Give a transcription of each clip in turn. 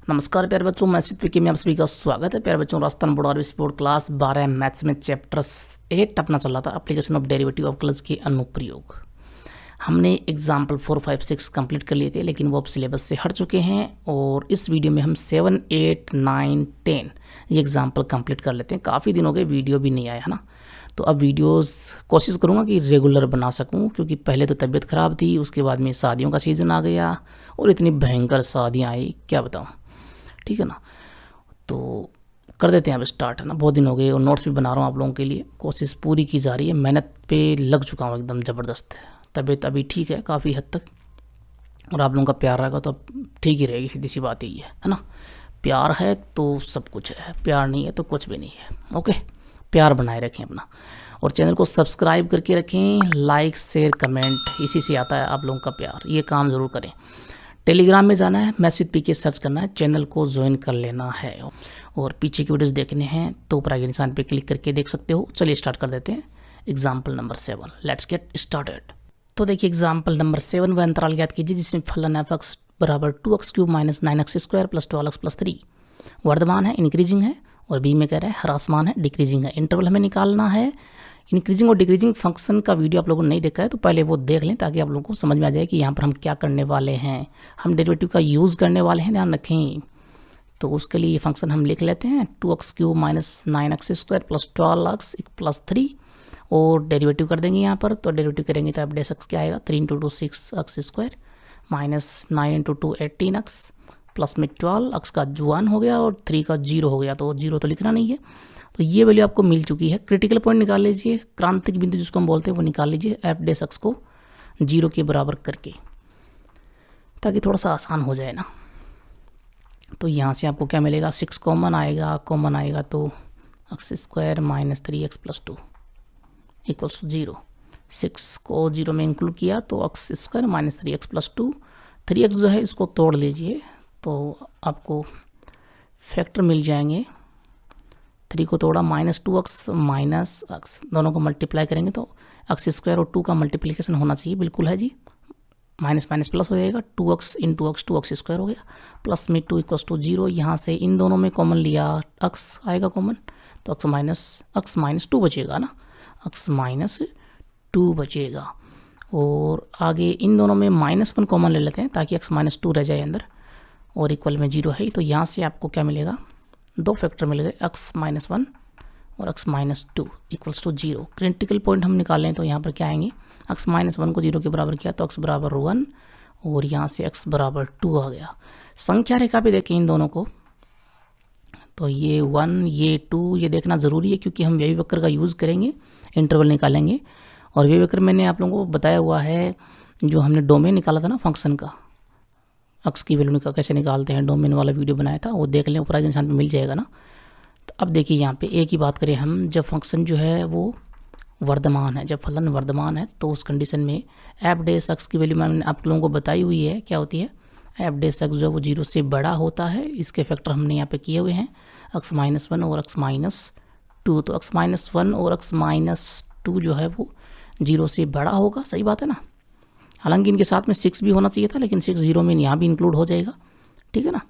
नमस्कार प्यारे बच्चों, मैं सिद्दीकी में आप सभी का स्वागत है। प्यारे बच्चों, Rajasthan board RBC board class 12 maths में चैप्टर 8 अपना चल रहा था, application of derivative of colours के अनुप्रयोग। हमने एग्जाम्पल 4, 5, 6 कंप्लीट कर लिए थे, लेकिन वो अब सिलेबस से हट चुके हैं और इस वीडियो में हम 7, 8, 9, 10 ये एग्जाम्पल कंप्लीट कर लेते हैं। काफ़ी दिन हो गए, वीडियो भी नहीं आया है ना, तो अब वीडियोस कोशिश करूँगा कि रेगुलर बना सकूँ, क्योंकि पहले तो तबीयत ख़राब थी, उसके बाद में शादियों का सीज़न आ गया और इतनी भयंकर शादियाँ आई, क्या बताऊँ। ठीक है ना, तो कर देते हैं अब स्टार्ट, है ना। बहुत दिन हो गए और नोट्स भी बना रहा हूँ आप लोगों के लिए, कोशिश पूरी की जा रही है, मेहनत पे लग चुका हूँ एकदम ज़बरदस्त। तबीयत अभी ठीक है काफ़ी हद तक, और आप लोगों का प्यार रहेगा तो अब ठीक ही रहेगी, सीधी सी बात यही है ना। प्यार है तो सब कुछ है, प्यार नहीं है तो कुछ भी नहीं है। ओके, प्यार बनाए रखें अपना, और चैनल को सब्सक्राइब करके रखें, लाइक शेयर कमेंट, इसी से आता है आप लोगों का प्यार, ये काम ज़रूर करें। टेलीग्राम में जाना है, मैसेज पी के सर्च करना है, चैनल को ज्वाइन कर लेना है, और पीछे की वीडियोस देखने हैं तो ऊपर आगे निशान पे क्लिक करके देख सकते हो। चलिए स्टार्ट कर देते हैं example number 7, let's get started. तो देखिए एग्जाम्पल नंबर 7 वह अंतराल ज्ञात कीजिए जिसमें फलन एफ एक्स बराबर 2x³ minus 9x square plus 12x plus 3 वर्धमान है, इंक्रीजिंग है, और बी में कह रहा है ह्रासमान है, डिक्रीजिंग है। इंटरवल हमें निकालना है। इंक्रीजिंग और डिक्रीजिंग फंक्शन का वीडियो आप लोगों ने नहीं देखा है तो पहले वो देख लें, ताकि आप लोगों को समझ में आ जाए कि यहाँ पर हम क्या करने वाले हैं। हम डेरिवेटिव का यूज़ करने वाले हैं, ध्यान रखें। तो उसके लिए ये फंक्शन हम लिख लेते हैं 2x³ minus 9x square plus 12x plus 3, और डेरिवेटिव कर देंगे यहाँ पर। तो डेरिवेटिव करेंगे तो f' x क्या आएगा, 3 into 2 6x square minus 9 into 2 18x plus में 12x का 1 हो गया और 3 का 0 हो गया, तो 0 तो लिखना नहीं है। तो ये वैल्यू आपको मिल चुकी है। क्रिटिकल पॉइंट निकाल लीजिए, क्रांतिक बिंदु जिसको हम बोलते हैं वो निकाल लीजिए f' को 0 के बराबर करके, ताकि थोड़ा सा आसान हो जाए ना। तो यहाँ से आपको क्या मिलेगा, 6 कॉमन आएगा तो x square minus 3x plus 2 equals 0। 6 को 0 में इंक्लूड किया तो x square minus 3x plus 2, 3x जो है इसको तोड़ लीजिए तो आपको फैक्टर मिल जाएंगे। 3 को तोड़ा माइनस 2x माइनस x, दोनों को मल्टीप्लाई करेंगे तो x स्क्वायर और 2 का मल्टीप्लिकेशन होना चाहिए, बिल्कुल है जी। माइनस माइनस प्लस हो जाएगा, 2x into x 2x square हो गया, प्लस में 2 इक्वल्स टू 0। यहाँ से इन दोनों में कॉमन लिया, x आएगा कॉमन, तो x माइनस 2 बचेगा ना, x माइनस 2 बचेगा। और आगे इन दोनों में -1 कॉमन ले लेते हैं ताकि x माइनस 2 रह जाए अंदर, और इक्वल में 0 है। तो यहाँ से आपको क्या मिलेगा, दो फैक्टर मिल गए, x माइनस 1 और x minus 2 equals to 0। Critical point हम निकालें तो यहाँ पर क्या आएंगे, x माइनस 1 को 0 के बराबर किया तो x बराबर 1, और यहाँ से x बराबर 2 आ गया। संख्या रेखा पे देखें इन दोनों को, तो ये 1 ये 2 ये देखना ज़रूरी है, क्योंकि हम व्यय वक्र का यूज़ करेंगे, इंटरवल निकालेंगे। और व्यय वक्र मैंने आप लोगों को बताया हुआ है, जो हमने डोमेन निकाला था ना फंक्शन का, x की वैल्यू कैसे निकालते हैं, डोमेन वाला वीडियो बनाया था, वो देख लें, ऊपर आगे निशान पे मिल जाएगा ना। तो अब देखिए यहाँ पे एक ही बात करें हम, जब फंक्शन जो है वो वर्धमान है, जब फलन वर्धमान है, तो उस कंडीशन में f' की वैल्यू मैंने आप लोगों को बताई हुई है, क्या होती है, f' जो है वो 0 से बड़ा होता है। इसके फैक्टर हमने यहाँ पे किए हुए हैं, x माइनस 1 और x माइनस 2, तो x माइनस 1 और x माइनस 2 जो है वो 0 से बड़ा होगा, सही बात है ना। हालांकि इनके साथ में 6 भी होना चाहिए था, लेकिन 6 0 में यहाँ भी इंक्लूड हो जाएगा, ठीक है ना।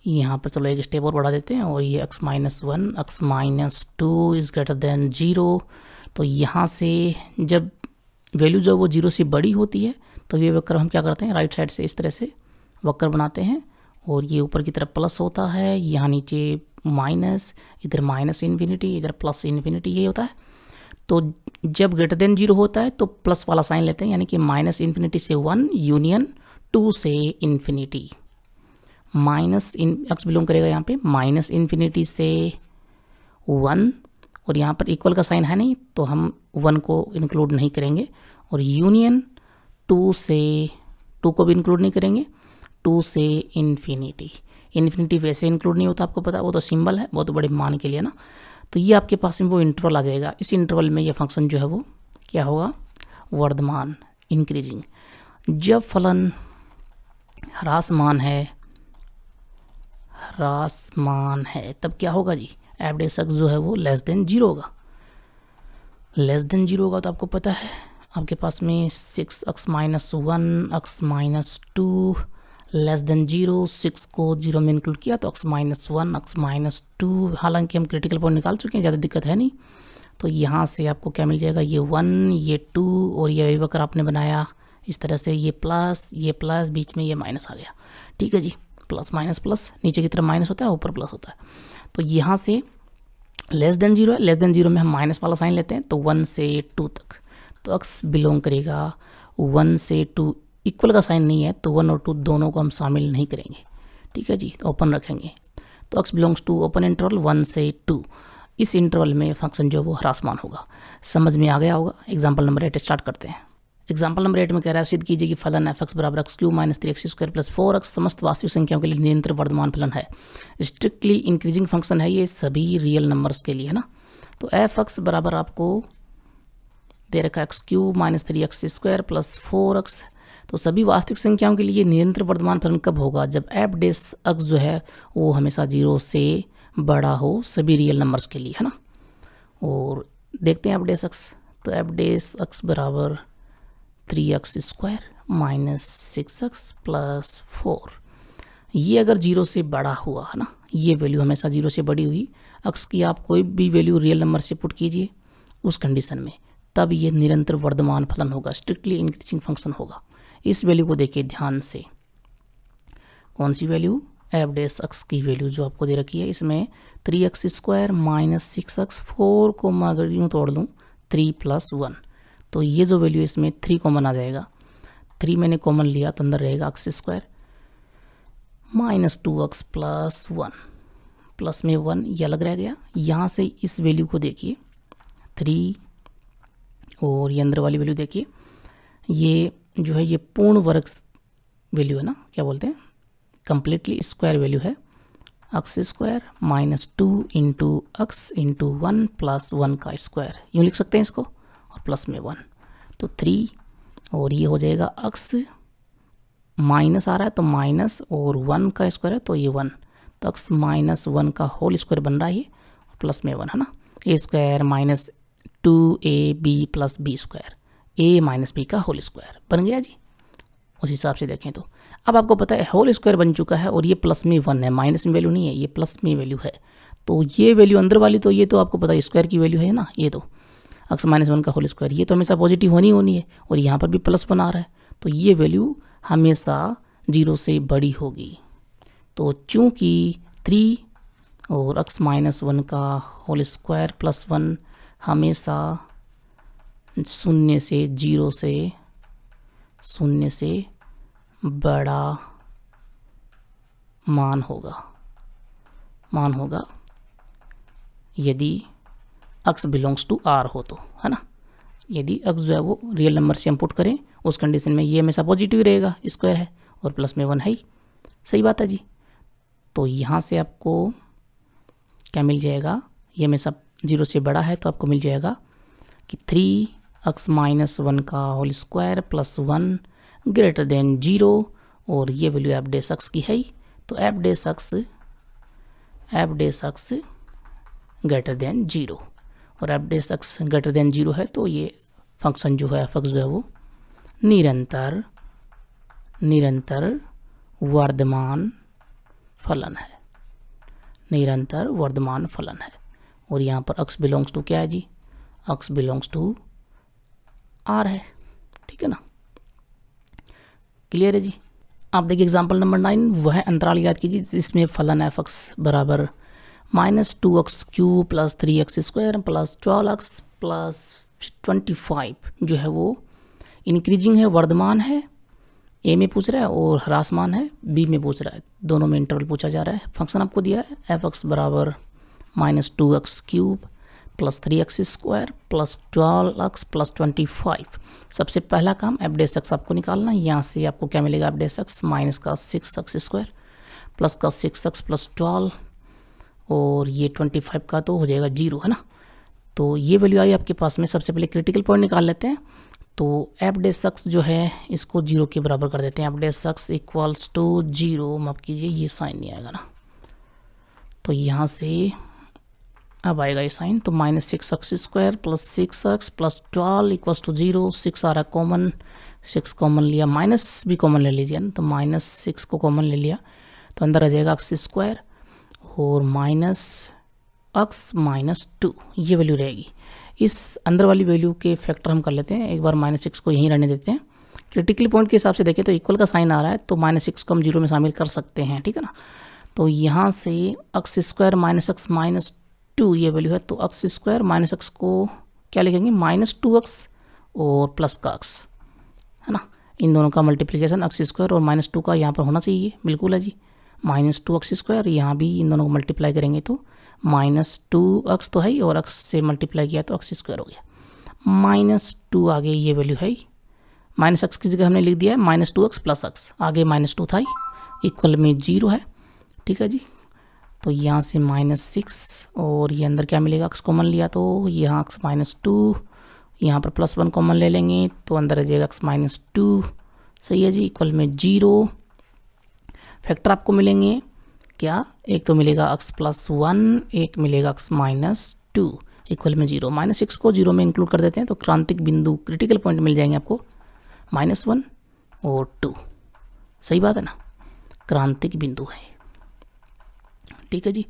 यहाँ पर चलो एक स्टेप और बढ़ा देते हैं, और ये x minus 1 x minus 2 is greater than 0। तो यहाँ से जब वैल्यू जो वो 0 से बड़ी होती है तो ये वक्र हम क्या करते हैं, राइट साइड से इस तरह से वक्र बनाते हैं, और ये ऊपर की तरफ प्लस होता है, यहाँ नीचे माइनस, इधर माइनस इन्फिनिटी, इधर प्लस इन्फिनिटी, ये होता है। तो जब ग्रेटर देन 0 होता है तो प्लस वाला साइन लेते हैं, यानी कि माइनस इन्फिनिटी से 1 यूनियन 2 से इन्फिनिटी, माइनस x बिलोंग करेगा यहाँ पे माइनस इन्फिनिटी से 1, और यहाँ पर इक्वल का साइन है नहीं तो हम 1 को इंक्लूड नहीं करेंगे, और यूनियन 2 से 2 को भी इंक्लूड नहीं करेंगे, 2 से इन्फिनिटी। इन्फिनिटी वैसे इंक्लूड नहीं होता, आपको पता है, वो तो सिंबल है बहुत बड़े मान के लिए ना। तो ये आपके पास में वो इंटरवल आ जाएगा, इस इंटरवल में ये फंक्शन जो है वो क्या होगा, वर्धमान, इंक्रीजिंग। जब फलन ह्रासमान है तब क्या होगा जी, f' जो है वो लेस देन 0 होगा। लेस देन 0 होगा तो आपको पता है आपके पास में 6x minus 1 x minus 2 less than 0, 6 को 0 में इंक्लूड किया तो x-1, x-2, हालांकि हम क्रिटिकल पॉइंट निकाल चुके हैं, ज़्यादा दिक्कत है नहीं। तो यहाँ से आपको क्या मिल जाएगा, ये 1, ये 2 और ये वक्र आपने बनाया इस तरह से, ये प्लस बीच में ये माइनस आ गया। ठीक है जी, प्लस माइनस प्लस, नीचे की तरफ माइनस होता है, ऊपर प्लस होता है। तो यहाँ से लेस देन 0 है, लेस देन 0 में हम माइनस वाला साइन लेते हैं, तो 1 से 2 तक, तो x बिलोंग करेगा 1 से 2, इक्वल का साइन नहीं है तो 1 और 2 दोनों को हम शामिल नहीं करेंगे। ठीक है जी, तो ओपन रखेंगे, तो x belongs to open interval 1 से 2। इस इंटरवल में फंक्शन जो वो ह्रासमान होगा। समझ में आ गया होगा। एग्जाम्पल नंबर 8 स्टार्ट करते हैं। एग्जाम्पल नंबर 8 में कह रहा है सिद्ध कीजिए कि फलन f(x) बराबर x³ - 3x² + 4x समस्त वास्तविक संख्याओं के लिए निरंतर वर्धमान फलन है। स्ट्रिक्टली इंक्रीजिंग फंक्शन है ये सभी रियल नंबर्स के लिए, है ना। तो f(x) बराबर आपको दे रखा x³ - 3x² + 4x। तो सभी वास्तविक संख्याओं के लिए निरंतर वर्धमान फलन कब होगा, जब f(x) जो है वो हमेशा 0 से बड़ा हो सभी रियल नंबर्स के लिए, है ना। और देखते हैं f(x), तो f(x) बराबर 3x² - 6x + 4। ये अगर 0 से बड़ा हुआ, है ना, ये वैल्यू हमेशा 0 से बड़ी हुई, x की आप कोई भी वैल्यू रियल नंबर से पुट कीजिए उस कंडीशन में, तब ये निरंतर वर्धमान फलन होगा, स्ट्रिक्टली इंक्रीजिंग फंक्शन होगा। इस वैल्यू को देखिए ध्यान से, कौन सी वैल्यू, f(x) की वैल्यू जो आपको दे रखी है, इसमें 3x² - 6x, 4 को मैं अगर यूँ तोड़ लूँ 3 + 1, तो ये जो वैल्यू इसमें 3 कॉमन आ जाएगा। 3 मैंने कॉमन लिया तो अंदर रहेगा x² - 2x + 1, प्लस में 1 ये अलग रह गया। यहाँ से इस वैल्यू को देखिए 3 और ये अंदर वाली वैल्यू देखिए, ये जो है ये पूर्ण वर्ग वैल्यू है ना, क्या बोलते हैं, कंप्लीटली स्क्वायर वैल्यू है, x² - 2 × x × 1 + 1 का स्क्वायर, यूँ लिख सकते हैं इसको, और प्लस में 1, तो 3 और ये हो जाएगा x माइनस आ रहा है तो माइनस और 1 का स्क्वायर है तो ये 1, तो x - 1 का होल स्क्वायर बन रहा है ये, प्लस में 1, है ना। a² - 2ab + b², a - b का होल स्क्वायर बन गया जी। उस हिसाब से देखें तो अब आपको पता है होल स्क्वायर बन चुका है और ये प्लस में 1 है, माइनस में वैल्यू नहीं है, ये प्लस में वैल्यू है। तो ये वैल्यू अंदर वाली, तो ये तो आपको पता है स्क्वायर की वैल्यू है ना, ये तो x - 1 का होल स्क्वायर, ये तो हमेशा पॉजिटिव होनी है, और यहाँ पर भी प्लस बना रहा है, तो ये वैल्यू हमेशा 0 से बड़ी होगी। तो चूंकि 3 और x - 1 का होल स्क्वायर + 1 हमेशा 0 से बड़ा मान होगा यदि x बिलोंग्स टू r हो तो, है ना। यदि x जो है वो रियल नंबर से हम पुट करें उस कंडीशन में ये हमेशा पॉजिटिव रहेगा, स्क्वायर है और प्लस में 1 है ही, सही बात है जी। तो यहाँ से आपको क्या मिल जाएगा, ये हमेशा 0 से बड़ा है तो आपको मिल जाएगा कि 3x - 1 का होल स्क्वायर + 1 > 0, और ये वैल्यू f(x) की है ही, तो f(x) > 0, और f(x) > 0 है तो ये फंक्शन जो है f(x) जो है वो निरंतर वर्धमान फलन है, निरंतर वर्धमान फलन है। और यहाँ पर x बिलोंग्स टू क्या है जी, x बिलोंग्स टू r है, ठीक है ना, क्लियर है जी। आप देखिए एग्जाम्पल नंबर 9, वह अंतराल याद कीजिए जिसमें फलन f(x) बराबर -2x³ + 3x² + 12x + 25 जो है वो इंक्रीजिंग है, वर्धमान है, ए में पूछ रहा है, और ह्रासमान है बी में पूछ रहा है, दोनों में इंटरवल पूछा जा रहा है। फंक्शन आपको दिया है f(x) बराबर -2x³ + 3x² + 12x + 25। सबसे पहला काम f(x) आपको निकालना है। यहाँ से आपको क्या मिलेगा, f(x) माइनस का 6x² प्लस का 6x + 12 और ये 25 का तो हो जाएगा 0, है ना। तो ये वैल्यू आई आपके पास में। सबसे पहले क्रिटिकल पॉइंट निकाल लेते हैं। तो f(x) जो है इसको 0 के बराबर कर देते हैं। f(x) = 0, माफ कीजिए ये साइन नहीं आएगा ना, तो यहाँ से अब आएगा ये साइन, तो -6x² plus 6x plus 12 equals to 0। 6 आ रहा है कॉमन, 6 कॉमन लिया, माइनस भी कॉमन ले लीजिए ना, तो -6 को कॉमन ले लिया तो अंदर आ जाएगा x² और -x-2 ये वैल्यू रहेगी। इस अंदर वाली वैल्यू के फैक्टर हम कर लेते हैं, एक बार -6 को यहीं रहने देते हैं। क्रिटिकल पॉइंट के हिसाब से देखें तो इक्वल का साइन आ रहा है, तो -6 को हम 0 में शामिल कर सकते हैं, ठीक है ना। तो यहाँ से x² - x-2 ये वैल्यू है, तो x² - x को क्या लिखेंगे, -2x और प्लस का x, है ना। इन दोनों का मल्टीप्लिकेशन x² और -2 का यहाँ पर होना चाहिए, बिल्कुल है जी। -2x², यहाँ भी इन दोनों को मल्टीप्लाई करेंगे तो -2x तो है ही, और x से मल्टीप्लाई किया तो x² हो गया। -2 आगे ये वैल्यू है ही, -x की जगह हमने लिख दिया है -2x प्लस x, आगे -2 था ही, इक्वल में 0 है, ठीक है जी। तो यहाँ से -6 और ये अंदर क्या मिलेगा, x कॉमन लिया तो यहाँ x -2, यहाँ पर +1 कॉमन ले लेंगे तो अंदर आ जाएगा x -2, सही है जी, इक्वल में 0। फैक्टर आपको मिलेंगे क्या, एक तो मिलेगा x +1, एक मिलेगा x -2, इक्वल में 0। -6 को 0 में इंक्लूड कर देते हैं तो क्रांतिक बिंदु क्रिटिकल पॉइंट मिल जाएंगे आपको -1 और 2, सही बात है ना, क्रांतिक बिंदु है, ठीक है जी।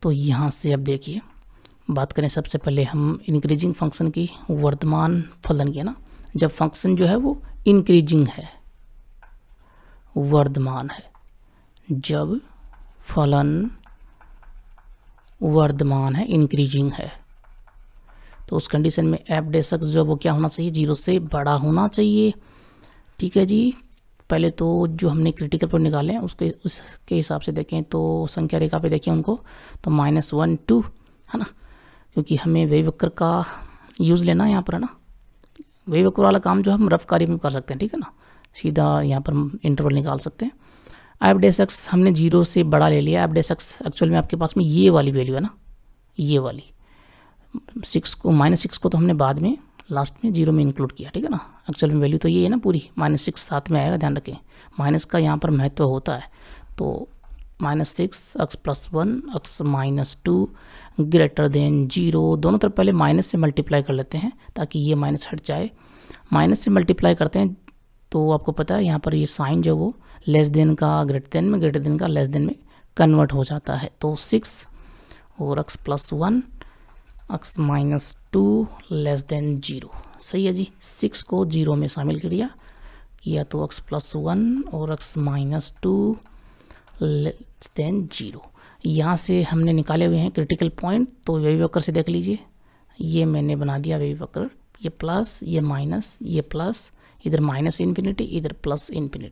तो यहाँ से अब देखिए बात करें, सबसे पहले हम इंक्रीजिंग फंक्शन की, वर्धमान फलन की, ना। जब फंक्शन जो है वो इंक्रीजिंग है, वर्धमान है, जब फलन वर्धमान है, इंक्रीजिंग है, तो उस कंडीशन में f' जो वो क्या होना चाहिए, 0 से बड़ा होना चाहिए, ठीक है जी। पहले तो जो हमने क्रिटिकल पॉइंट निकाले हैं उसके हिसाब से देखें तो संख्या रेखा पे देखें उनको, तो -1 2 है ना, क्योंकि हमें वक्र का यूज़ लेना है यहाँ पर, है ना। वक्र वाला काम जो हम रफ कार्य में कर सकते हैं, ठीक है ना, सीधा यहाँ पर इंटरवल निकाल सकते हैं। f' हमने 0 से बड़ा ले लिया। f' एक्चुअल में आपके पास में ये वाली वैल्यू है ना, ये वाली 6 को -6 को तो हमने बाद में लास्ट में 0 में इंक्लूड किया, ठीक है ना। एक्चुअल में वैल्यू तो ये है ना पूरी, -6 साथ में आएगा, ध्यान रखें, माइनस का यहाँ पर महत्व होता है। तो -6 x +1 x -2 ग्रेटर देन 0, दोनों तरफ पहले माइनस से मल्टीप्लाई कर लेते हैं ताकि ये माइनस हट जाए। माइनस से मल्टीप्लाई करते हैं तो आपको पता है यहाँ पर ये साइन जो वो लेस देन का ग्रेटर देन में, ग्रेटर देन का लेस देन में कन्वर्ट हो जाता है। तो 6 और x +1 x -2 लेस देन 0, सही है जी। 6 को 0 में शामिल किया तो x +1 और x -2 लेस देन 0। यहाँ से हमने निकाले हुए हैं क्रिटिकल पॉइंट, तो वेव वक्र से देख लीजिए, ये मैंने बना दिया वेव वक्र, ये प्लस, ये माइनस, ये प्लस, इधर -∞, इधर +∞,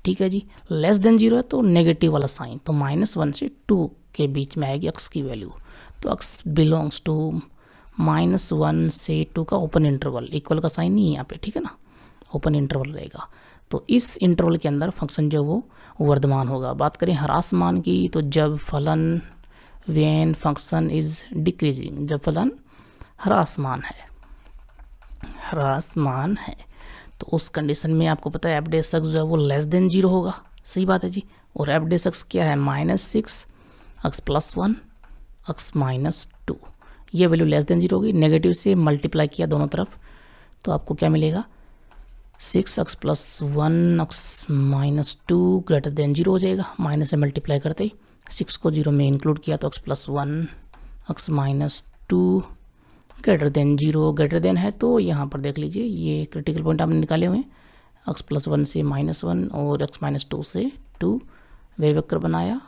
ठीक है जी। लेस देन 0 है तो नेगेटिव वाला साइन, तो -1 से 2 के बीच में आएगी x की वैल्यू, तो x बिलोंग्स टू -1 से 2 का ओपन इंटरवल, इक्वल का साइन नहीं है यहाँ पे, ठीक है ना, ओपन इंटरवल रहेगा। तो इस इंटरवल के अंदर फंक्शन जो वो वर्धमान होगा। बात करें ह्रासमान की, तो जब फलन व्हेन फंक्शन इज डिक्रीजिंग, जब फलन ह्रासमान है तो उस कंडीशन में आपको पता है f' जो है वो लेस देन 0 होगा, सही बात है जी। और f' क्या है, -6 x +1 x -2, ये वैल्यू लेस देन 0 होगी। नेगेटिव से मल्टीप्लाई किया दोनों तरफ तो आपको क्या मिलेगा, 6x +1 x -2 ग्रेटर देन 0 हो जाएगा। माइनस से मल्टीप्लाई करते ही 6 को 0 में इंक्लूड किया तो x +1 x -2 greater than 0, greater than है तो यहाँ पर देख लीजिए ये क्रिटिकल पॉइंट आपने निकाले हुए हैं, x +1 से -1 और x -2 से 2 वेव वक्र बनाया,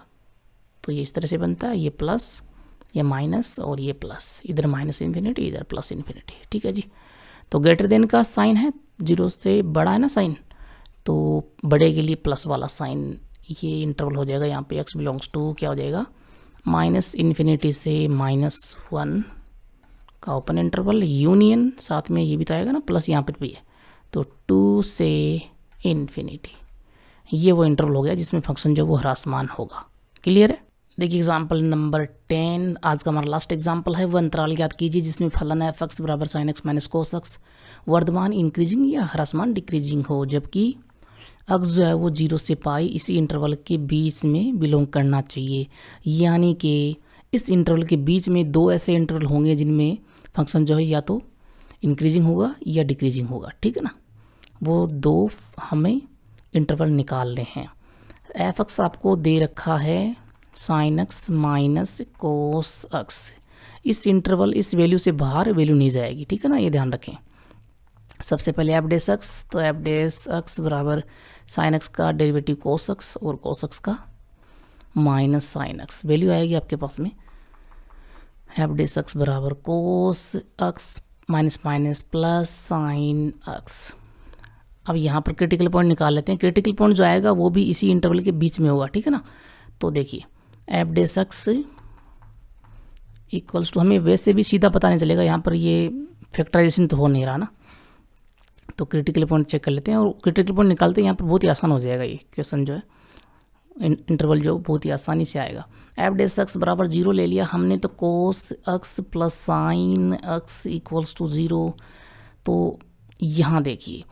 तो ये इस तरह से बनता है, ये प्लस, ये माइनस और ये प्लस, इधर -∞, इधर +∞, ठीक है जी। तो ग्रेटर देन का साइन है, 0 से बड़ा है ना साइन, तो बड़े के लिए प्लस वाला साइन, ये इंटरवल हो जाएगा यहाँ पे x बिलोंग्स टू क्या हो जाएगा, -∞ से -1 का ओपन इंटरवल, यूनियन साथ में ये भी तो आएगा ना, प्लस यहाँ पर भी है, तो 2 से ∞, ये वो इंटरवल हो गया जिसमें फंक्शन जो वो ह्रासमान होगा। क्लियर है। देखिए एग्जाम्पल नंबर 10, आज का हमारा लास्ट एग्जाम्पल है। वो अंतराल ज्ञात कीजिए जिसमें फलन है f(x) बराबर sin x minus cos x वर्धमान इंक्रीजिंग या ह्रासमान डिक्रीजिंग हो, जबकि x जो है वो 0 से पाई इसी इंटरवल के बीच में बिलोंग करना चाहिए। यानी कि इस इंटरवल के बीच में दो ऐसे इंटरवल होंगे जिनमें फंक्शन जो है या तो इंक्रीजिंग होगा या डिक्रीजिंग होगा, ठीक है ना। वो दो हमें इंटरवल निकालने हैं। एफ एक्स आपको दे रखा है sine x minus cos x. इस इंटरवल इस वैल्यू से बाहर वैल्यू नहीं जाएगी, ठीक है ना, ये ध्यान रखें। सबसे पहले एफ डेस एक्स, तो एफ डेस एक्स बराबर साइन एक्स का डेरिवेटिव कोस एक्स और कोस एक्स का माइनस साइन एक्स। वैल्यू आएगी आपके पास में एफ डेस एक्स बराबर cos x minus minus plus sine x. अब यहाँ पर क्रिटिकल पॉइंट निकाल लेते हैं। क्रिटिकल पॉइंट जो आएगा वो भी इसी इंटरवल के बीच में होगा, ठीक है ना। तो देखिए f dash x equals to, हमें वैसे भी सीधा पता नहीं चलेगा, यहाँ पर ये फैक्टराइजेशन तो हो नहीं रहा ना, तो क्रिटिकल पॉइंट चेक कर लेते हैं और क्रिटिकल पॉइंट निकालते हैं। यहाँ पर बहुत ही आसान हो जाएगा ये क्वेश्चन जो है, इंटरवल जो बहुत ही आसानी से आएगा। एफ डेस एक्स बराबर 0 ले लिया हमने, तो cos x plus sine x equals to 0। तो यहाँ देखिए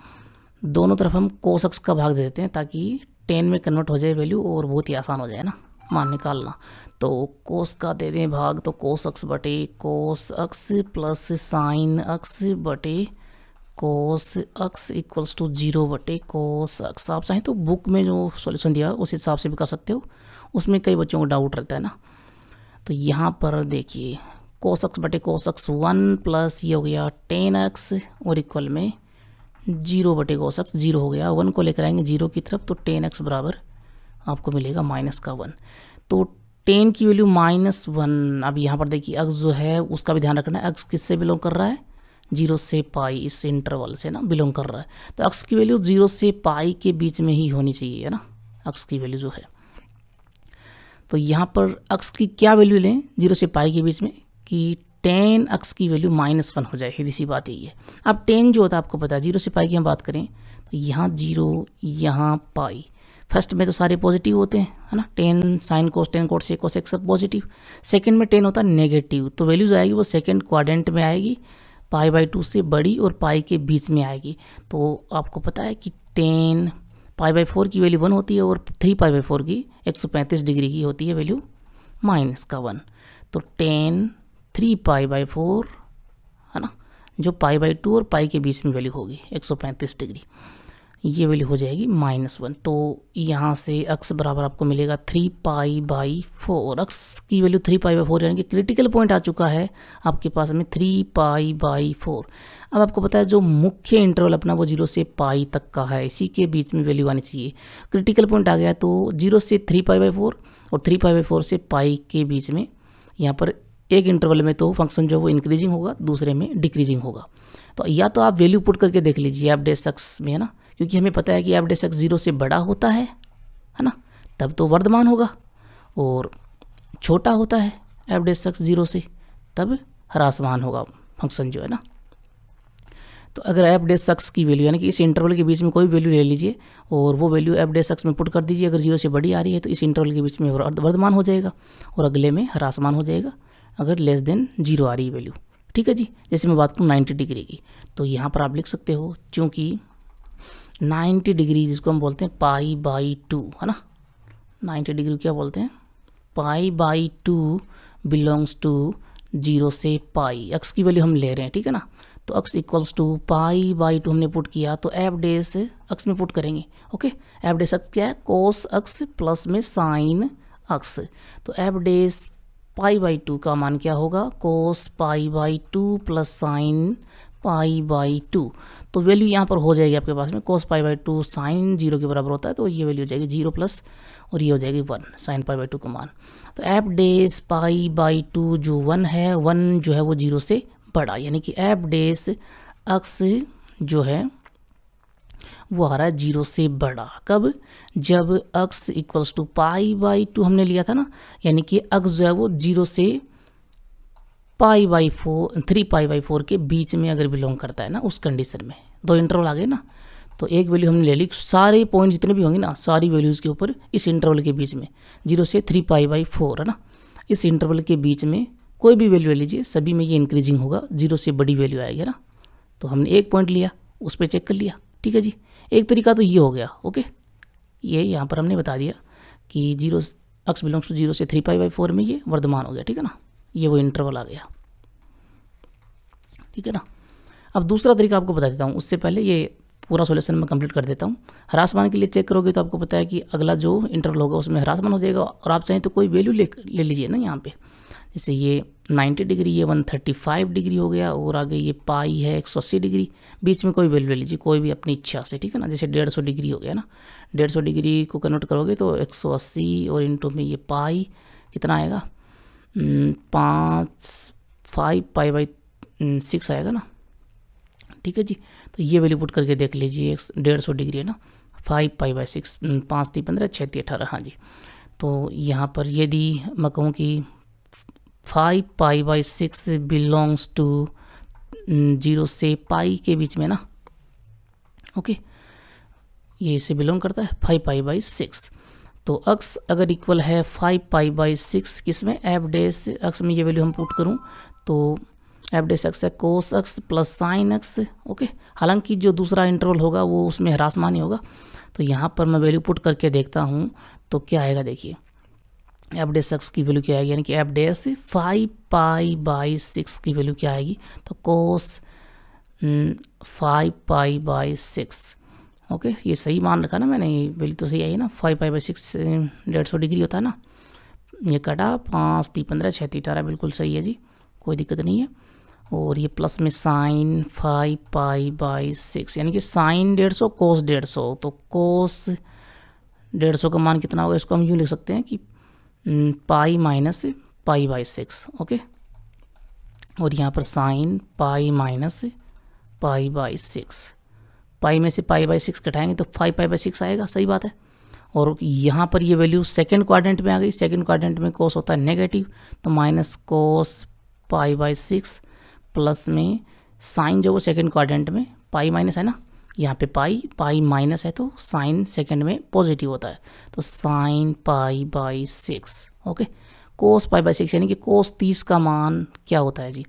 दोनों तरफ हम कोस एक्स का भाग दे देते हैं ताकि 10 में कन्वर्ट हो जाए वैल्यू और बहुत ही आसान हो जाए ना मान निकालना। तो कोस का दे दें भाग, तो कोस एक्स बटे कोस एक्स प्लस साइन एक्स बटे कोस एक्स इक्वल्स टू 0 बटे कोस एक्स। आप चाहें तो बुक में जो सॉल्यूशन दिया उस हिसाब से भी कर सकते हो, उसमें कई बच्चों को डाउट रहता है ना। तो यहाँ पर देखिए कोस एक्स बटे कोस एक्स 1 प्लस ये हो गया 10x और इक्वल में 0 बटे कोस एक्स 0 हो गया। 1 को लेकर आएंगे 0 की तरफ, तो 10x बराबर आपको मिलेगा माइनस का 1। तो 10 की वैल्यू -1। अब यहाँ पर देखिए x जो है उसका भी ध्यान रखना है, x किससे बिलोंग कर रहा है, 0 से पाई, इस इंटरवल से ना बिलोंग कर रहा है। तो x की वैल्यू 0 से पाई के बीच में ही होनी चाहिए, है ना, x की वैल्यू जो है। तो यहाँ पर x की क्या वैल्यू लें 0 से पाई के बीच में कि 10x की वैल्यू -1 हो जाए, सीधी सी बात यही है। अब 10 जो होता है आपको पता है 0 से पाई की हम बात करें तो यहाँ 0 यहाँ पाई, फर्स्ट में तो सारे पॉजिटिव होते हैं, है ना, 10 साइन कोस 10 कोस सेक कोस सब पॉजिटिव। सेकंड में 10 होता है नेगेटिव, तो वैल्यू जो आएगी वो सेकंड क्वाड्रेंट में आएगी, π/2 से बड़ी और पाई के बीच में आएगी। तो आपको पता है कि 10 π/4 की वैल्यू 1 होती है और 3 π/4 की 135 डिग्री की होती है वैल्यू -1। तो 10 3 π/4 है ना, जो π/2 और पाई के बीच में वैल्यू होगी 135 डिग्री, ये वैल्यू हो जाएगी -1। तो यहाँ से x बराबर आपको मिलेगा 3 π/4। x की वैल्यू 3 π/4 यानी कि क्रिटिकल पॉइंट आ चुका है आपके पास में 3 π/4। अब आपको पता है जो मुख्य इंटरवल अपना वो 0 से पाई तक का है, इसी के बीच में वैल्यू आनी चाहिए। क्रिटिकल पॉइंट आ गया तो 0 से 3 π/4 और 3 π/4 से पाई के बीच में, यहाँ पर एक इंटरवल में तो फंक्शन जो है वो इंक्रीजिंग होगा, दूसरे में डिक्रीजिंग होगा। तो या तो आप वैल्यू पुट करके देख लीजिए एफ डेस एक्स में, है ना, क्योंकि हमें पता है कि एफ डेस एक्स 0 से बड़ा होता है ना, तब तो वर्धमान होगा, और छोटा होता है एफ डेस एक्स 0 से तब ह्रासमान होगा फंक्शन जो है ना। तो अगर एफ डेस एक्स की वैल्यू यानी कि इस इंटरवल के बीच में कोई वैल्यू ले लीजिए और वो वैल्यू एफ डेस एक्स में पुट कर दीजिए, अगर 0 से बड़ी आ रही है तो इस इंटरवल के बीच में वर्धमान हो जाएगा और अगले में ह्रासमान हो जाएगा अगर लेस देन 0 आ रही है वैल्यू, ठीक है जी। जैसे मैं बात करूँ 90 डिग्री की, तो यहाँ पर आप लिख सकते हो चूँकि 90 डिग्री जिसको हम बोलते हैं π/2, है ना, 90 डिग्री क्या बोलते हैं, π/2 बिलोंग्स टू 0 से पाई। x की वैल्यू हम ले रहे हैं, ठीक है ना, तो x इक्वल्स टू π/2 हमने पुट किया, तो एफ डेस x में पुट करेंगे। ओके, एफ डेस x क्या है, कोस x प्लस में साइन x, तो एफ डेस π/2 का मान क्या होगा, कोस π/2 प्लस साइन π/2। तो वैल्यू यहाँ पर हो जाएगी आपके पास में कोस π/2 साइन 0 के बराबर होता है, तो ये वैल्यू हो जाएगी 0 प्लस और ये हो जाएगी 1 साइन π/2 का मान। तो एफ डेस π/2 जो 1 है, 1 जो है वो 0 से बड़ा, यानी कि एफ डेस x जो है वो आ रहा है 0 से बड़ा। कब, जब x इक्वल्स टू π/2 हमने लिया था ना, यानी कि x जो है वो 0 से π/4 3 π/4 के बीच में अगर बिलोंग करता है ना, उस कंडीशन में दो इंटरवल आ गए ना, तो एक वैल्यू हमने ले ली, सारे पॉइंट जितने भी होंगे ना सारी वैल्यूज़ के ऊपर इस इंटरवल के बीच में 0 से 3 π/4 है ना, इस इंटरवल के बीच में कोई भी वैल्यू ले लीजिए, सभी में ये इंक्रीजिंग होगा, 0 से बड़ी वैल्यू आएगी ना। तो हमने एक पॉइंट लिया उस पर चेक कर लिया, ठीक है जी। एक तरीका तो ये हो गया, ओके, ये यहाँ पर हमने बता दिया कि 0 x बिलोंग्स टू 0 से 3π/4 में ये वर्धमान हो गया, ठीक है ना, ये वो इंटरवल आ गया, ठीक है ना। अब दूसरा तरीका आपको बता देता हूँ, उससे पहले ये पूरा सॉल्यूशन मैं कंप्लीट कर देता हूँ। ह्रासमान के लिए चेक करोगे तो आपको पता है कि अगला जो इंटरवल होगा उसमें ह्रासमान हो जाएगा, और आप चाहें तो कोई वैल्यू ले लीजिए ना यहाँ पे, जैसे ये 90 डिग्री, ये 135 डिग्री हो गया, और आगे ये पाई है 180 डिग्री, बीच में कोई वैल्यू ले लीजिए, कोई भी अपनी इच्छा से, ठीक है ना। जैसे 150 डिग्री हो गया ना, 150 डिग्री को कन्वर्ट करोगे तो 180 और इंटू में ये पाई कितना आएगा, 5π/6 आएगा ना, ठीक है जी। तो ये वैल्यू पुट करके देख लीजिए, 150 डिग्री है ना, 5π/6, 5 3 15 6 3 18, हाँ जी। तो यहाँ पर यदि मैं कहूँ कि 5π/6 बिलोंग्स टू 0 से पाई के बीच में ना, ओके, ये इसे बिलोंग करता है 5π/6। तो अक्स अगर इक्वल है 5π/6 किसमें, एफ डैश अक्स में ये वैल्यू हम पुट करूँ तो एफ डैश एक्स है कोस x plus sine x, okay. हालांकि जो दूसरा इंटरवल होगा वो उसमें ह्रासमान ही होगा। तो यहाँ पर मैं वैल्यू पुट करके देखता हूँ तो क्या आएगा, देखिए एफ डैश एक्स की वैल्यू क्या आएगी, यानी कि एफ डैश 5π/6 की वैल्यू क्या आएगी, तो कोस 5π/6, ओके। ये सही मान रखा ना मैंने, ये वैल्यू तो सही आई है ना, 5π/6 150 डिग्री होता है ना, ये कटा 5 3 15 6 3 18, बिल्कुल सही है जी, कोई दिक्कत नहीं है। और ये प्लस में साइन 5π/6, यानी कि साइन 150 कोस 150, तो कोस 150 का मान कितना होगा, इसको हम यूँ लिख सकते हैं कि पाई माइनस π/6, ओके। और यहाँ पर साइन पाई माइनस π/6, पाई में से π/6 घटाएंगे तो 5π/6 आएगा, सही बात है। और यहाँ पर ये वैल्यू सेकंड क्वाड्रेंट में आ गई, सेकंड क्वाड्रेंट में कोस होता है नेगेटिव, तो माइनस कोस π/6 प्लस में साइन जो वो सेकंड क्वाड्रेंट में पाई माइनस है ना, यहाँ पे पाई माइनस है तो साइन सेकंड में पॉजिटिव होता है, तो साइन π/6, ओके। कोस π/6 यानी कि कोस 30 का मान क्या होता है जी,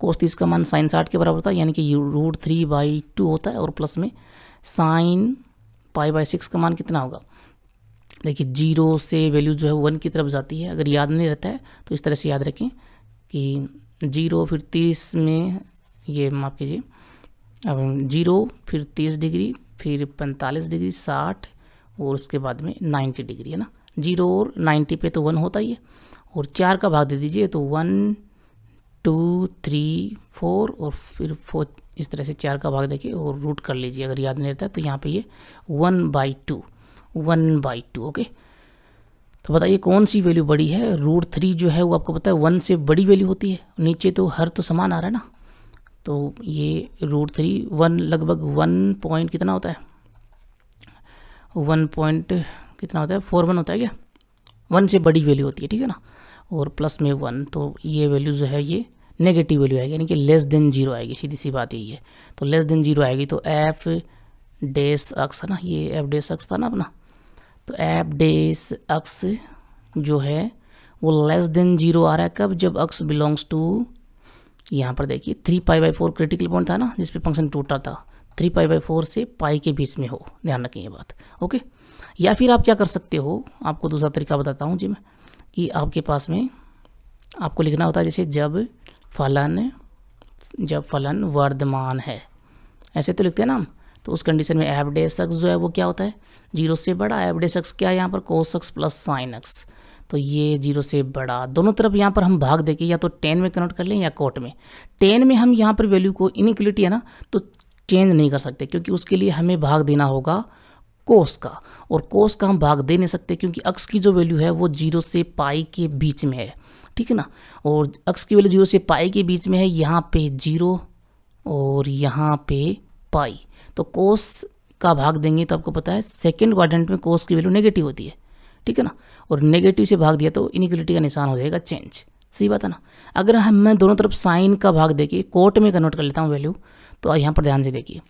कोस 30 का मान साइन 60 के बराबर होता है, यानी कि √3/2 होता है, और प्लस में साइन π/6 का मान कितना होगा, देखिए 0 से वैल्यू जो है 1 की तरफ जाती है, अगर याद नहीं रहता है तो इस तरह से याद रखें कि 0 फिर 30 में ये माफ कीजिए, अब 0 फिर 30 डिग्री फिर 45 डिग्री 60 और उसके बाद में 90 डिग्री है ना, 0 और 90 पे तो 1 होता ही है, और 4 का भाग दे दीजिए तो 1 2 3 4 और फिर 4, इस तरह से 4 का भाग देखिए और रूट कर लीजिए, अगर याद नहीं रहता है तो यहाँ पे ये 1/2, ओके। तो बताइए कौन सी वैल्यू बड़ी है, √3 जो है वो आपको पता है 1 से बड़ी वैल्यू होती है, नीचे तो हर तो समान आ रहा है ना, तो ये √3 1 लगभग 1 पॉइंट कितना होता है, 1 पॉइंट कितना होता है 41 होता है क्या, 1 से बड़ी वैल्यू होती है, ठीक है ना, और प्लस में 1, तो ये वैल्यू जो है ये नेगेटिव वैल्यू आएगी, यानी कि लेस देन 0 आएगी, सीधी सी बात यही है। तो लेस देन 0 आएगी तो एफ डैश अक्स है ना, ये एफ डैश अक्स था ना अपना, तो एफ डैश अक्स जो है वो लेस देन 0 आ रहा है कब, जब अक्स बिलोंग्स टू, यहाँ पर देखिए 3π/4 क्रिटिकल पॉइंट था ना जिस पे फंक्शन टूटा था, 3π/4 से पाई के बीच में हो, ध्यान रखें ये बात, ओके। या फिर आप क्या कर सकते हो, आपको दूसरा तरीका बताता हूँ जी मैं, कि आपके पास में आपको लिखना होता है जैसे जब फलन वर्धमान है, ऐसे तो लिखते हैं ना हम, तो उस कंडीशन में एफ डैश एक्स जो है वो क्या होता है 0 से बड़ा, एफ डैश एक्स क्या है यहाँ पर कोस एक्स प्लस साइन एक्स, तो ये 0 से बड़ा, दोनों तरफ यहाँ पर हम भाग देके या तो 10 में कन्वर्ट कर लें या कोट में, 10 में हम यहाँ पर वैल्यू को इनइक्वलिटी है ना तो चेंज नहीं कर सकते, क्योंकि उसके लिए हमें भाग देना होगा कोस का, और कोस का हम भाग दे नहीं सकते क्योंकि अक्स की जो वैल्यू है वो 0 से पाई के बीच में है, ठीक है ना, और अक्स की वैल्यू 0 से पाई के बीच में है, यहाँ पे 0 और यहाँ पे पाई, तो कोस का भाग देंगे तो आपको पता है सेकंड क्वाड्रेंट में कोस की वैल्यू नेगेटिव होती है, ठीक है ना, और नेगेटिव से भाग दिया तो इनइक्वलिटी का निशान हो जाएगा चेंज, सही बात है ना। अगर मैं दोनों तरफ साइन का भाग देके कोट में कन्वर्ट कर लेता हूँ वैल्यू, तो यहाँ पर ध्यान से देखिए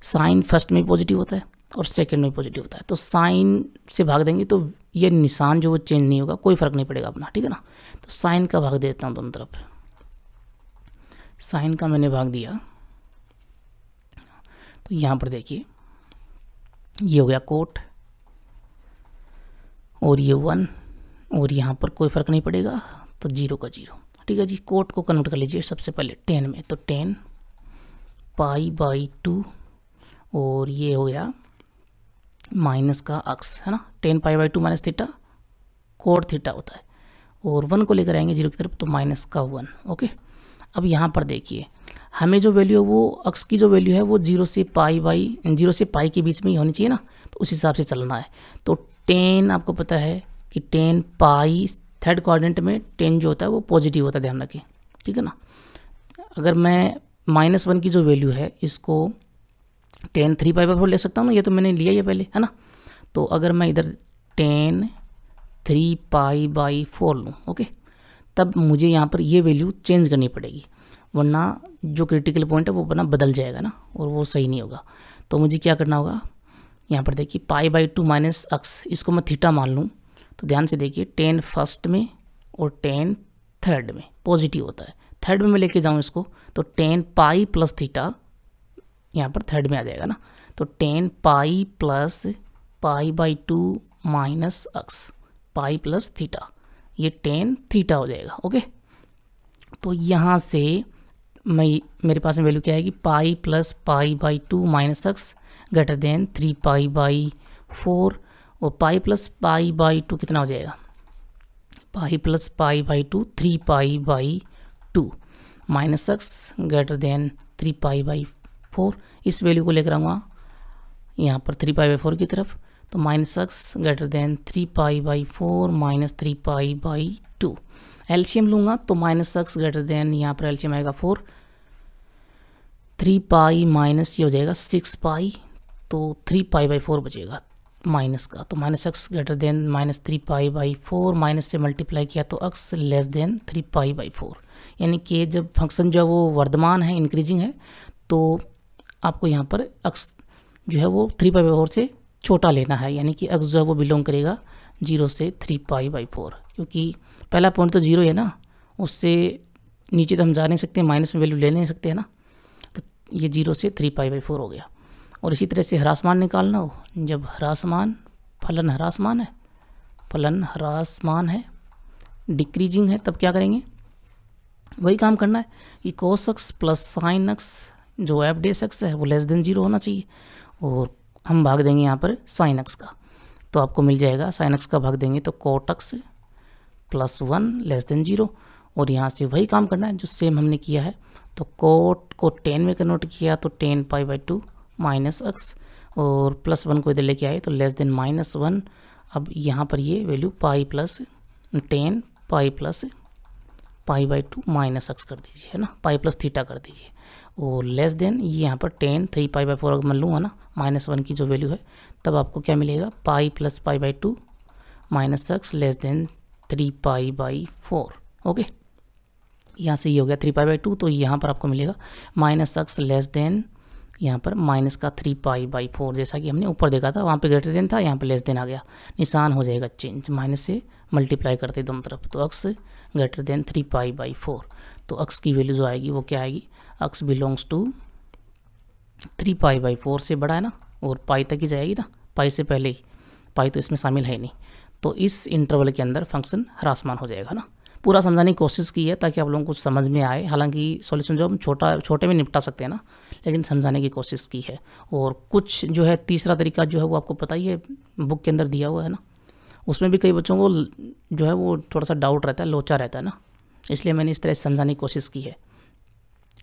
साइन फर्स्ट में पॉजिटिव होता है और सेकंड में पॉजिटिव होता है, तो साइन से भाग देंगे तो ये निशान जो वो चेंज नहीं होगा, कोई फर्क नहीं पड़ेगा अपना, ठीक है ना। तो साइन का भाग देता हूँ दोनों तरफ, साइन का मैंने भाग दिया, तो यहाँ पर देखिए ये हो गया कोट और ये 1 और यहाँ पर कोई फ़र्क नहीं पड़ेगा, तो 0 का 0। ठीक है जी, कोट को कन्वर्ट कर लीजिए सबसे पहले 10 में, तो 10 π/2 और ये हो गया माइनस का अक्स है ना, 10 π/2 माइनस थीटा कोट थीटा होता है, और 1 को लेकर आएंगे 0 की तरफ तो माइनस का 1। ओके, अब यहाँ पर देखिए हमें जो वैल्यू है वो अक्स की जो वैल्यू है वो 0 से पाई के बीच में ही होनी चाहिए ना, तो उस हिसाब से चलना है। तो 10 आपको पता है कि 10 पाई थर्ड क्वाड्रेंट में 10 जो होता है वो पॉजिटिव होता है, ध्यान रखें। ठीक है ना, अगर मैं -1 की जो वैल्यू है इसको 10 3π/4 ले सकता हूँ ना, ये तो मैंने लिया ही पहले है ना। तो अगर मैं इधर 10 3π/4 लूँ, ओके, तब मुझे यहाँ पर ये वैल्यू चेंज करनी पड़ेगी, वरना जो क्रिटिकल पॉइंट है वो अपना बदल जाएगा ना, और वो सही नहीं होगा। तो मुझे क्या करना होगा, यहाँ पर देखिए π/2 माइनस अक्स, इसको मैं थीटा मान लूँ, तो ध्यान से देखिए 10 फर्स्ट में और 10 थर्ड में पॉजिटिव होता है, थर्ड में मैं लेके जाऊँ इसको तो 10 पाई प्लस थीटा यहाँ पर थर्ड में आ जाएगा ना, तो 10 पाई प्लस π/2 माइनस अक्स, पाई प्लस थीटा, ये 10 थीटा हो जाएगा। ओके, तो यहाँ से मेरे पास में वैल्यू क्या आएगी, पाई plus π/2 minus x greater than 3π/4, और पाई प्लस π/2 कितना हो जाएगा, पाई plus π/2 3π/2 minus x greater than 3π/4। इस वैल्यू को लेकर आऊँगा यहाँ पर 3π/4 की तरफ, तो minus x greater than 3π/4 minus 3π/2। LCM लूँगा तो माइनस अक्स ग्रेटर देन यहाँ पर एलसीएम आएगा 4, 3π माइनस ये हो जाएगा 6π, तो 3π/4 बचेगा माइनस का, तो minus x greater than minus 3π/4, minus से मल्टीप्लाई किया तो अक्स लेस देन 3π/4। यानी कि जब फंक्शन जो है वो वर्धमान है, इंक्रीजिंग है, तो आपको यहाँ पर अक्स जो है वो 3π/4 से छोटा लेना है, यानी कि अक्स जो है वो बिलोंग करेगा 0 से 3π/4, क्योंकि पहला पॉइंट तो 0 है ना, उससे नीचे तो हम जा नहीं सकते, माइनस में वैल्यू ले नहीं सकते है ना, तो ये 0 से 3π/4 हो गया। और इसी तरह से ह्रासमान निकालना हो, जब ह्रासमान फलन ह्रासमान है डिक्रीजिंग है, तब क्या करेंगे, वही काम करना है कि कोस अक्स प्लस साइन अक्स जो एफ डेस एक्स है वो लेस देन 0 होना चाहिए, और हम भाग देंगे यहाँ पर साइन अक्स का, तो आपको मिल जाएगा साइन अक्स का भाग देंगे तो कोट अक्स प्लस 1 लेस देन 0, और यहाँ से वही काम करना है जो सेम हमने किया है। तो कोट को 10 में कन्वर्ट किया तो 10π/2 माइनस अक्स, और प्लस 1 को इधर लेके आए तो लेस देन -1। अब यहाँ पर ये value pi plus 10 pi plus π/2 minus अक्स कर दीजिए है ना, पाई प्लस थीटा कर दीजिए, और लेस देन ये यहाँ पर 10 3π/4 अगर मैं लूँगा ना, -1 की जो वैल्यू है, तब आपको क्या मिलेगा, पाई प्लस π/2 माइनस अक्स लेस देन 3π/4। ओके, यहाँ से ये हो गया 3π/2, तो यहाँ पर आपको मिलेगा माइनस अक्स लेस देन यहाँ पर माइनस का 3π/4, जैसा कि हमने ऊपर देखा था, वहाँ पे ग्रेटर देन था, यहाँ पे लेस देन आ गया, निशान हो जाएगा चेंज, माइनस से मल्टीप्लाई करते दोनों तरफ, तो अक्स ग्रेटर देन 3π/4। तो अक्स की वैल्यू जो आएगी वो क्या आएगी, अक्स बिलोंग्स टू 3π/4 से बड़ा है ना, और पाई तक ही जाएगी ना, पाई से पहले ही, पाई तो इसमें शामिल है नहीं, तो इस इंटरवल के अंदर फंक्शन ह्रासमान हो जाएगा ना। पूरा समझाने की कोशिश की है ताकि आप लोगों को कुछ समझ में आए, हालांकि सॉल्यूशन जो हम छोटे में निपटा सकते हैं ना, लेकिन समझाने की कोशिश की है। और कुछ जो है तीसरा तरीका जो है वो आपको पता ही है, बुक के अंदर दिया हुआ है ना, उसमें भी कई बच्चों को जो है वो थोड़ा सा डाउट रहता है, लोचा रहता है ना, इसलिए मैंने इस तरह से समझाने की कोशिश की है।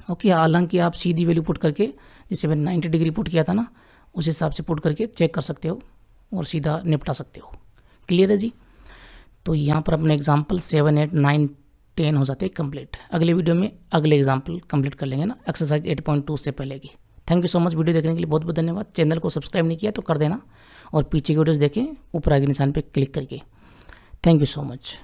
ओके, हालांकि आप सीधी वैल्यू पुट करके, जैसे मैंने 90 डिग्री पुट किया था ना, उस हिसाब से पुट करके चेक कर सकते हो और सीधा निपटा सकते हो। क्लियर है जी? तो यहाँ पर अपने एग्जाम्पल 7, 8, 9, 10 हो जाते हैं कंप्लीट। अगले वीडियो में अगले एग्जाम्पल कंप्लीट कर लेंगे ना, एक्सरसाइज 8.2 से पहले की। Thank you so much, video देखने के लिए बहुत बहुत धन्यवाद। चैनल को सब्सक्राइब नहीं किया तो कर देना, और पीछे की वीडियोस देखें ऊपर आगे निशान पे क्लिक करके। Thank you so much.